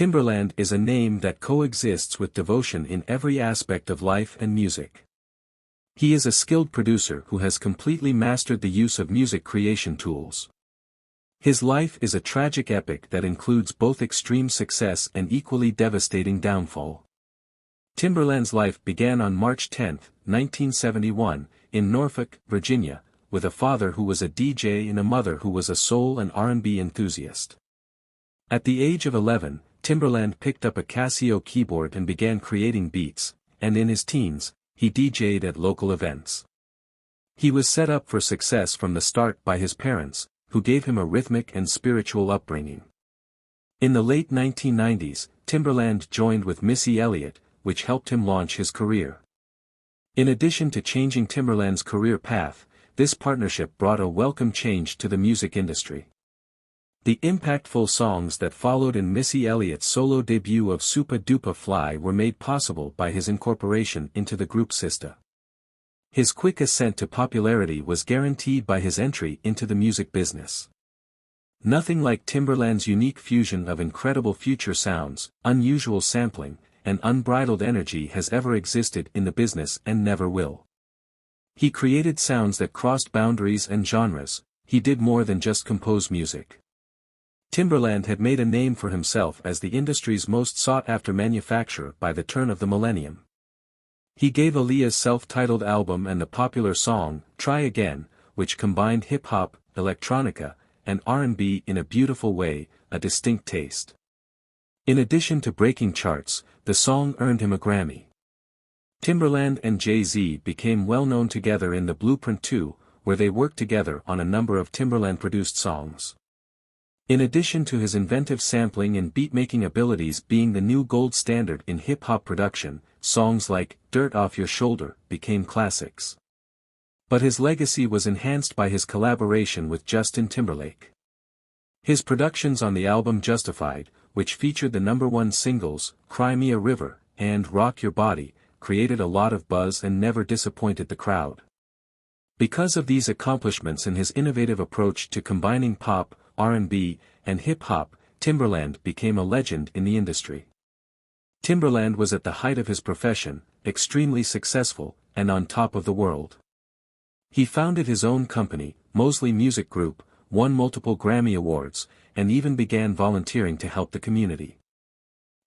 Timbaland is a name that coexists with devotion in every aspect of life and music. He is a skilled producer who has completely mastered the use of music creation tools. His life is a tragic epic that includes both extreme success and equally devastating downfall. Timbaland's life began on March 10, 1971, in Norfolk, Virginia, with a father who was a DJ and a mother who was a soul and R&B enthusiast. At the age of 11, Timbaland picked up a Casio keyboard and began creating beats, and in his teens, he DJ'd at local events. He was set up for success from the start by his parents, who gave him a rhythmic and spiritual upbringing. In the late 1990s, Timbaland joined with Missy Elliott, which helped him launch his career. In addition to changing Timbaland's career path, this partnership brought a welcome change to the music industry. The impactful songs that followed in Missy Elliott's solo debut of Supa Dupa Fly were made possible by his incorporation into the group Sista. His quick ascent to popularity was guaranteed by his entry into the music business. Nothing like Timbaland's unique fusion of incredible future sounds, unusual sampling, and unbridled energy has ever existed in the business and never will. He created sounds that crossed boundaries and genres. He did more than just compose music. Timbaland had made a name for himself as the industry's most sought-after manufacturer by the turn of the millennium. He gave Aaliyah's self-titled album and the popular song, Try Again, which combined hip-hop, electronica, and R&B in a beautiful way, a distinct taste. In addition to breaking charts, the song earned him a Grammy. Timbaland and Jay-Z became well known together in the Blueprint 2, where they worked together on a number of Timbaland-produced songs. In addition to his inventive sampling and beat-making abilities being the new gold standard in hip-hop production, songs like Dirt Off Your Shoulder became classics. But his legacy was enhanced by his collaboration with Justin Timberlake. His productions on the album Justified, which featured the #1 singles, Cry Me a River, and Rock Your Body, created a lot of buzz and never disappointed the crowd. Because of these accomplishments and his innovative approach to combining pop, R&B, and hip-hop, Timbaland became a legend in the industry. Timbaland was at the height of his profession, extremely successful, and on top of the world. He founded his own company, Mosley Music Group, won multiple Grammy Awards, and even began volunteering to help the community.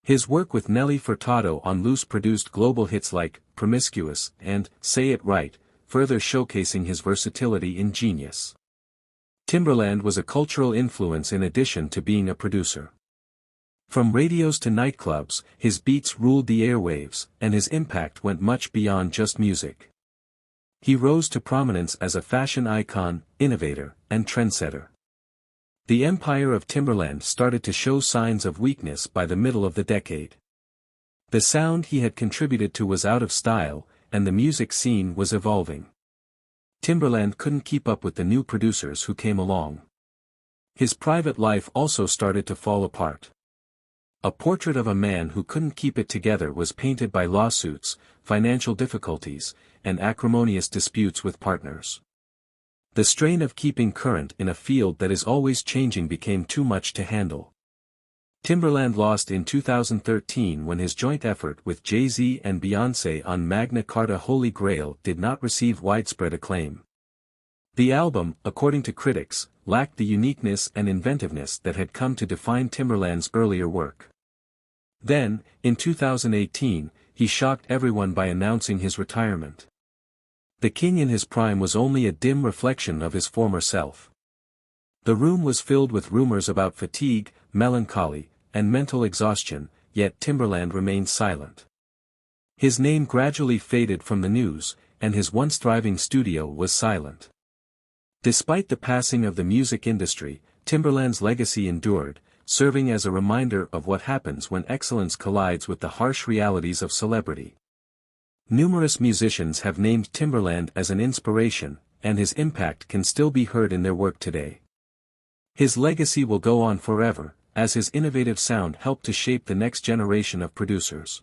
His work with Nelly Furtado on Loose produced global hits like Promiscuous and Say It Right, further showcasing his versatility and genius. Timbaland was a cultural influence in addition to being a producer. From radios to nightclubs, his beats ruled the airwaves, and his impact went much beyond just music. He rose to prominence as a fashion icon, innovator, and trendsetter. The empire of Timbaland started to show signs of weakness by the middle of the decade. The sound he had contributed to was out of style, and the music scene was evolving. Timbaland couldn't keep up with the new producers who came along. His private life also started to fall apart. A portrait of a man who couldn't keep it together was painted by lawsuits, financial difficulties, and acrimonious disputes with partners. The strain of keeping current in a field that is always changing became too much to handle. Timbaland lost in 2013 when his joint effort with Jay-Z and Beyoncé on Magna Carta Holy Grail did not receive widespread acclaim. The album, according to critics, lacked the uniqueness and inventiveness that had come to define Timbaland's earlier work. Then, in 2018, he shocked everyone by announcing his retirement. The king in his prime was only a dim reflection of his former self. The room was filled with rumors about fatigue, melancholy, and mental exhaustion, yet Timbaland remained silent. His name gradually faded from the news, and his once thriving studio was silent. Despite the passing of the music industry, Timbaland's legacy endured, serving as a reminder of what happens when excellence collides with the harsh realities of celebrity. Numerous musicians have named Timbaland as an inspiration, and his impact can still be heard in their work today. His legacy will go on forever, as his innovative sound helped to shape the next generation of producers.